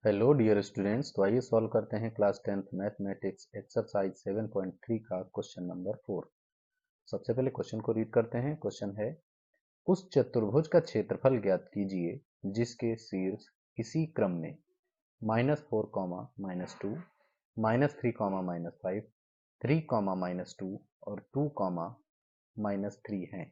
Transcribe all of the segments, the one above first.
Hello dear students. तो आइए solve करते हैं क्लास 10th मैथमेटिक्स एक्सरसाइज 7.3 का क्वेश्चन नंबर 4। सबसे पहले क्वेश्चन को रीड करते हैं। क्वेश्चन है, उस चतुर्भुज का क्षेत्रफल ज्ञात कीजिए जिसके शीर्ष इसी क्रम में -4, -2, -3, -5, 3, -2 और 2, -3 हैं।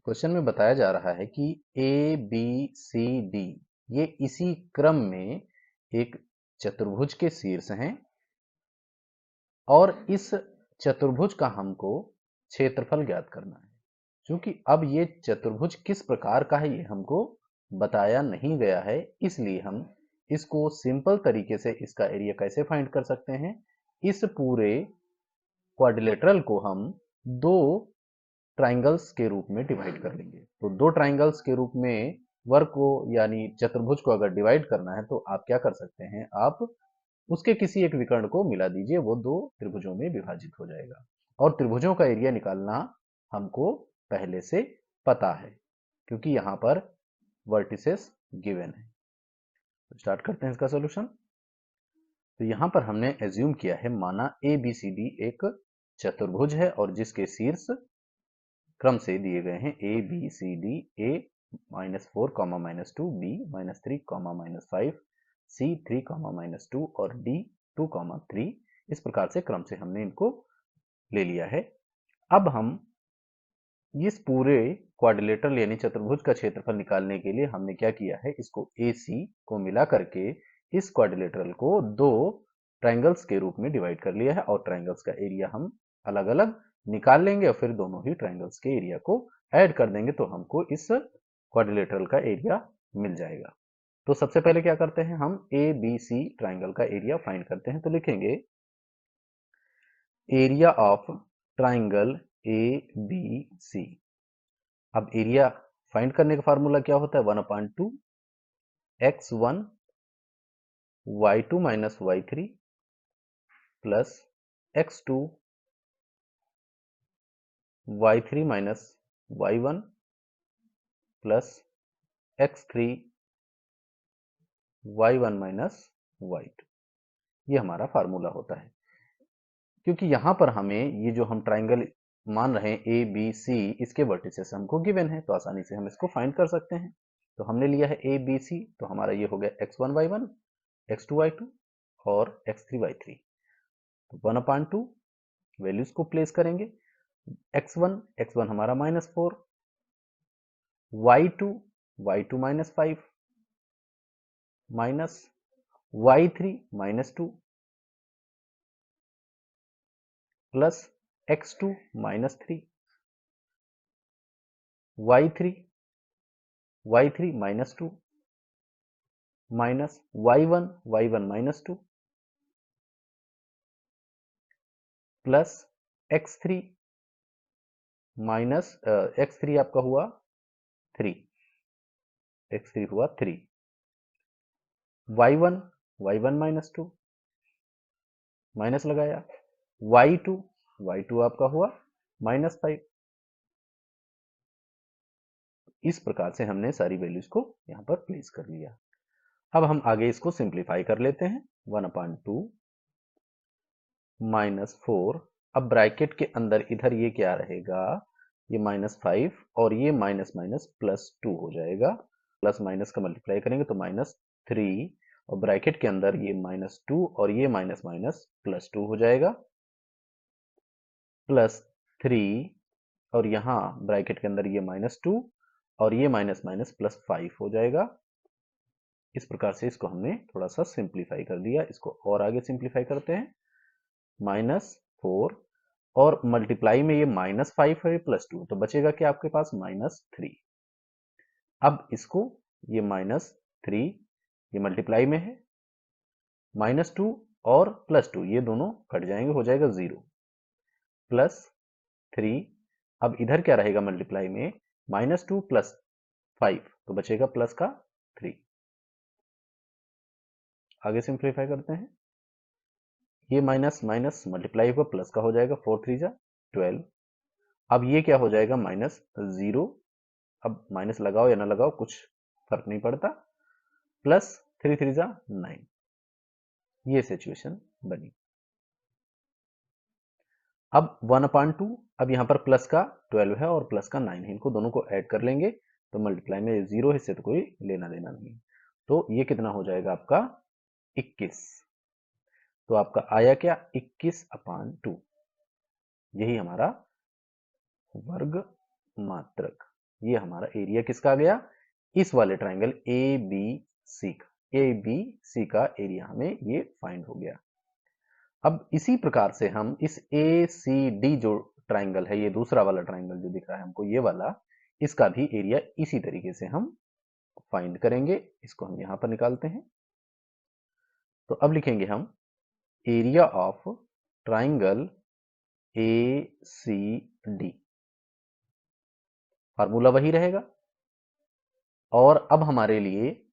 क्वेश्चन में बताया जा रहा है कि ए बी सी डी ये इसी क्रम में एक चतुर्भुज के शीर्ष हैं और इस चतुर्भुज का हमको क्षेत्रफल ज्ञात करना है। क्योंकि अब ये चतुर्भुज किस प्रकार का है ये हमको बताया नहीं गया है, इसलिए हम इसको सिंपल तरीके से इसका एरिया कैसे फाइंड कर सकते हैं। इस पूरे क्वाड्रिलेटरल को हम दो ट्राइंगल्स के रूप में डिवाइड कर लेंगे। तो दो ट्राइंगल्स के रूप में वर्ग को यानी चतुर्भुज को अगर डिवाइड करना है तो आप क्या कर सकते हैं, आप उसके किसी एक विकर्ण को मिला दीजिए, वो दो त्रिभुजों में विभाजित हो जाएगा। और त्रिभुजों का एरिया निकालना हमको पहले से पता है क्योंकि यहाँ पर वर्टिसेस गिवन है। तो स्टार्ट करते हैं इसका सॉल्यूशन। तो यहाँ पर हमने एज्यूम किया है, माना ए बी सी डी एक चतुर्भुज है और जिसके शीर्ष क्रम से दिए गए हैं A B C D. A -4, -2, B -3, -5, C 3, -2 और डी 2, 3। इस प्रकार से क्रम से हमने इनको ले लिया है। अब हम इस पूरे क्वाड्रिलेटरल यानी चतुर्भुज का क्षेत्रफल निकालने के लिए हमने क्या किया है, इसको ए सी को मिला करके इस क्वाड्रिलेटरल को दो ट्राइंगल्स के रूप में डिवाइड कर लिया है और ट्राइंगल्स का एरिया हम अलग अलग निकाल लेंगे और फिर दोनों ही ट्राइंगल्स के एरिया को ऐड कर देंगे तो हमको इस क्वाड्रिलेटरल का एरिया मिल जाएगा। तो सबसे पहले क्या करते हैं, हम ए बी सी ट्राइंगल का एरिया फाइंड करते हैं। तो लिखेंगे area of triangle A B C. अब एरिया फाइंड करने का फार्मूला क्या होता है, 1/2 x1 y2 minus y3 plus x2 y3 minus y1 plus x3 y1 minus y2। ये हमारा फार्मूला होता है। क्योंकि यहां पर हमें ये जो हम ट्राइंगल मान रहे हैं ए बी सी, इसके वर्टिसेस हमको गिवन है तो आसानी से हम इसको फाइंड कर सकते हैं। तो हमने लिया है ए बी सी, तो हमारा ये हो गया x1 y1, x2 y2 और x3 y3। तो 1/2 वैल्यूज को प्लेस करेंगे। x1 हमारा -4, y2 -5 minus y3 -2 plus x2 -3 y3 -2 minus y1 -2 plus x3 minus x3 आपका हुआ 3, x3 हुआ 3, y1 -2 माइनस लगाया, y2 आपका हुआ -5। इस प्रकार से हमने सारी वैल्यूज को यहां पर प्लेस कर लिया। अब हम आगे इसको सिंप्लीफाई कर लेते हैं। 1/2 -4, अब ब्रैकेट के अंदर इधर ये क्या रहेगा, ये -5 और ये माइनस माइनस +2 हो जाएगा। प्लस माइनस का मल्टीप्लाई करेंगे तो -3 और ब्रैकेट के अंदर ये -2 और ये माइनस माइनस +2 हो जाएगा, +3 और यहाँ ब्रैकेट के अंदर ये -2 और ये माइनस माइनस +5 हो जाएगा। इस प्रकार से इसको हमने थोड़ा सा सिंप्लीफाई कर दिया। इसको और आगे सिंप्लीफाई करते हैं। -4 और मल्टीप्लाई में ये -5 है, +2 तो बचेगा कि आपके पास -3। अब इसको ये -3 ये मल्टीप्लाई में है, -2 और +2 ये दोनों कट जाएंगे, हो जाएगा 0 +3। अब इधर क्या रहेगा मल्टीप्लाई में, -2 + 5 तो बचेगा प्लस का 3। आगे सिंप्लीफाई करते हैं। ये माइनस माइनस मल्टीप्लाई हुआ प्लस का हो जाएगा, 4 3 जा 12। अब ये क्या हो जाएगा -0। अब माइनस लगाओ या ना लगाओ कुछ फर्क नहीं पड़ता। प्लस 3 3 जा 9, ये सिचुएशन बनी। अब 1/2, अब यहां पर प्लस का 12 है और प्लस का 9 है, इनको दोनों को ऐड कर लेंगे तो मल्टीप्लाई में 0 है, इससे तो कोई लेना देना नहीं। तो ये कितना हो जाएगा आपका 21। तो आपका आया क्या 21/2, यही हमारा वर्ग मात्रक। ये हमारा एरिया किसका आ गया, इस वाले ट्राइंगल ए बी सी का, ए बी सी का एरिया हमें ये फाइंड हो गया। अब इसी प्रकार से हम इस ए सी डी जो ट्राइंगल है, ये दूसरा वाला ट्राइंगल जो दिख रहा है हमको, ये वाला, इसका भी एरिया इसी तरीके से हम फाइंड करेंगे। इसको हम यहां पर निकालते हैं। तो अब लिखेंगे हम area of triangle A C D, formula वही रहेगा। और अब हमारे लिए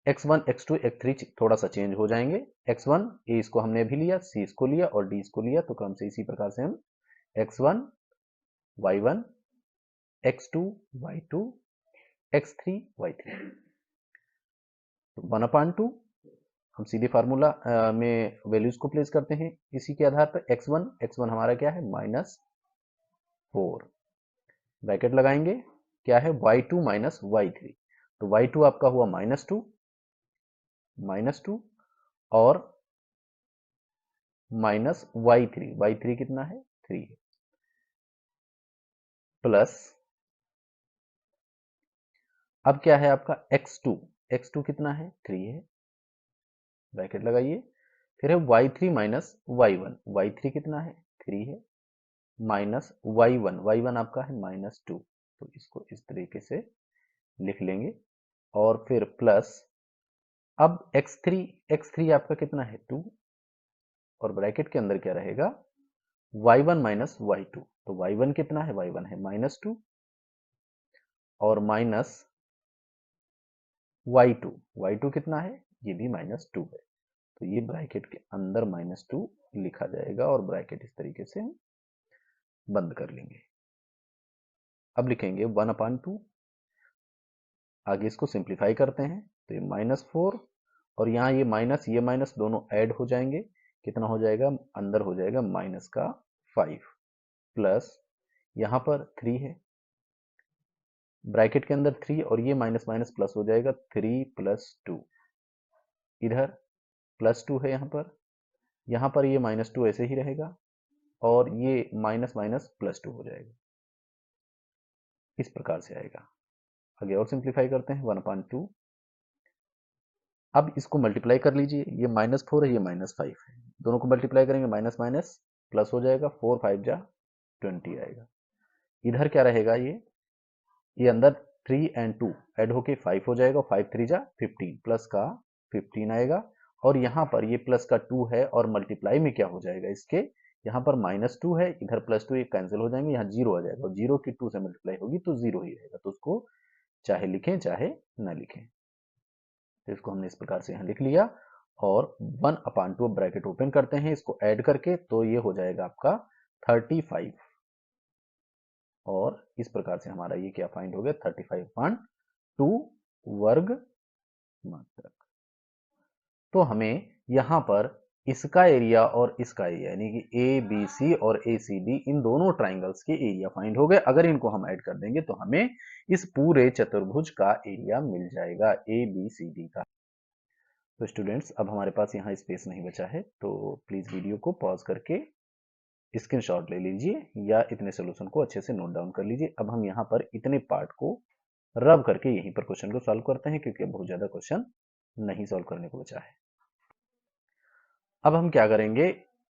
x1 x2 x3 थोड़ा सा चेंज हो जाएंगे। x1 ए इसको हमने अभी लिया, सी इसको लिया और डी इसको लिया, तो क्रम से इसी प्रकार से हम x1 y1 x2 y2 x3 y3, तो 1/2 हम सीधे फार्मूला में वैल्यूज को प्लेस करते हैं इसी के आधार पर। x1 हमारा क्या है -4, ब्रैकेट लगाएंगे, क्या है y2 माइनस y3, तो y2 आपका हुआ -2 और माइनस y3 कितना है 3 है, प्लस अब क्या है आपका x2 कितना है 3 है, ब्रैकेट लगाइए, फिर है y3 माइनस y3 कितना है 3 है, माइनस y1 आपका है -2, तो इसको इस तरीके से लिख लेंगे। और फिर प्लस अब x3 आपका कितना है 2, और ब्रैकेट के अंदर क्या रहेगा y1 माइनस y2, तो y1 कितना है y1 है -2 और माइनस y2 कितना है ये भी -2 है, तो ये ब्रैकेट के अंदर -2 लिखा जाएगा और ब्रैकेट इस तरीके से बंद कर लेंगे। अब लिखेंगे 1/2, आगे इसको सिंप्लीफाई करते हैं तो ये -4 और यहाँ ये माइनस दोनों ऐड हो जाएंगे, कितना हो जाएगा अंदर हो जाएगा -5 प्लस यहाँ पर 3 है, ब्रैकेट के अंदर 3 और ये माइनस प्लस हो जाएगा 3 + 2, इधर +2 है, यहाँ पर ये -2 ऐसे ही रहेगा और ये माइनस +2 हो जाएगा, इस प्रकार से आएगा। आगे और सिंप्लीफाई करते हैं 1/2, अब इसको मल्टीप्लाई कर लीजिए, ये -4 है ये -5 है, दोनों को मल्टीप्लाई करेंगे माइनस माइनस प्लस हो जाएगा, 4 5 जा 20 आएगा। इधर क्या रहेगा ये अंदर 3 और 2 ऐड होके 5 हो जाएगा, 5 3 जा 15, प्लस का 15 आएगा और यहाँ पर ये प्लस का 2 है और मल्टीप्लाई में क्या हो जाएगा इसके, यहाँ पर -2 है, इधर +2 ये कैंसिल हो जाएंगे, यहाँ 0 आ जाएगा और 0 की 2 से मल्टीप्लाई होगी तो 0 ही रहेगा, तो उसको चाहे लिखें चाहे ना लिखें। तो इसको हमने इस प्रकार से यहाँ लिख लिया और 1/2 ब्रैकेट ओपन करते हैं, इसको ऐड करके तो ये हो जाएगा आपका 35 और इस प्रकार से हमारा ये क्या फाइंड हो गया 35/2 वर्ग मात्रक। तो हमें यहाँ पर इसका एरिया और इसका एरिया यानी कि ए बी सी और ए सी डी इन दोनों ट्राइंगल्स के एरिया फाइंड हो गए। अगर इनको हम ऐड कर देंगे तो हमें इस पूरे चतुर्भुज का एरिया मिल जाएगा ए बी सी डी का। तो स्टूडेंट्स अब हमारे पास यहाँ स्पेस नहीं बचा है, तो प्लीज वीडियो को पॉज करके स्क्रीनशॉट ले लीजिए या इतने सोल्यूशन को अच्छे से नोट डाउन कर लीजिए। अब हम यहाँ पर इतने पार्ट को रब करके यहीं पर क्वेश्चन को सॉल्व करते हैं क्योंकि अब बहुत ज्यादा क्वेश्चन नहीं सॉल्व करने को बचा है। अब हम क्या करेंगे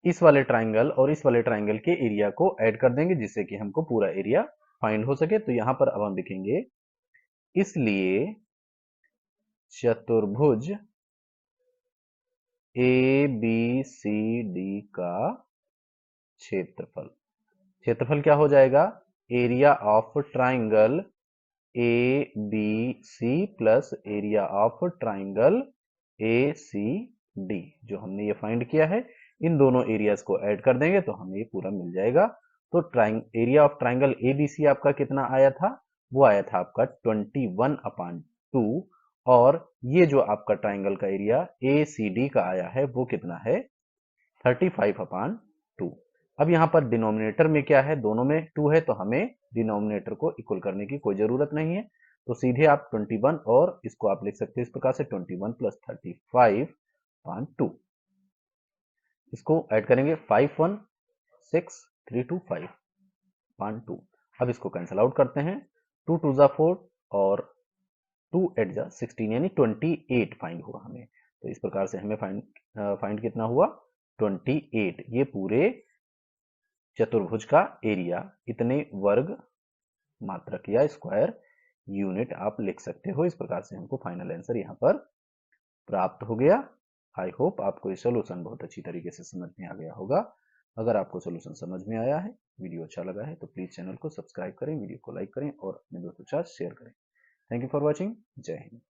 इस वाले ट्राइंगल और इस वाले ट्राइंगल के एरिया को ऐड कर देंगे जिससे कि हमको पूरा एरिया फाइंड हो सके। तो यहाँ पर अब हम लिखेंगे इसलिए चतुर्भुज ए बी सी डी का क्षेत्रफल क्या हो जाएगा area of triangle A B C plus area of triangle A C D, जो हमने ये फाइंड किया है इन दोनों एरियाज को ऐड कर देंगे तो हमें ये पूरा मिल जाएगा। तो area of triangle A B C आपका कितना आया था, वो आया था आपका 21/2 और ये जो आपका ट्राइंगल का एरिया ACD का आया है वो कितना है 35/2। अब यहाँ पर डिनोमिनेटर में क्या है, दोनों में 2 है तो हमें डिनोमिनेटर को इक्वल करने की कोई जरूरत नहीं है, तो सीधे आप 21 और इसको आप लिख सकते हैं इस प्रकार से 21 + 35/2। इसको ऐड करेंगे 5 1 6 3 2 5/2। अब इसको कैंसिल आउट करते हैं, 2 2 ज़ा 4 और 2 8 ज़ा 16 यानी 28 फाइंड हुआ हमें। तो इस प्रकार से हमें फाइंड कितना हुआ 28। ये पूरे चतुर्भुज का एरिया इतने वर्ग मात्रक या स्क्वायर यूनिट आप लिख सकते हो। इस प्रकार से हमको फाइनल आंसर यहाँ पर प्राप्त हो गया। आई होप आपको ये सोल्यूशन बहुत अच्छी तरीके से समझ में आ गया होगा। अगर आपको सोल्यूशन समझ में आया है, वीडियो अच्छा लगा है तो प्लीज़ चैनल को सब्सक्राइब करें, वीडियो को लाइक करें और अपने दोस्तों के साथ शेयर करें। Thank you for watching. जय हिंद।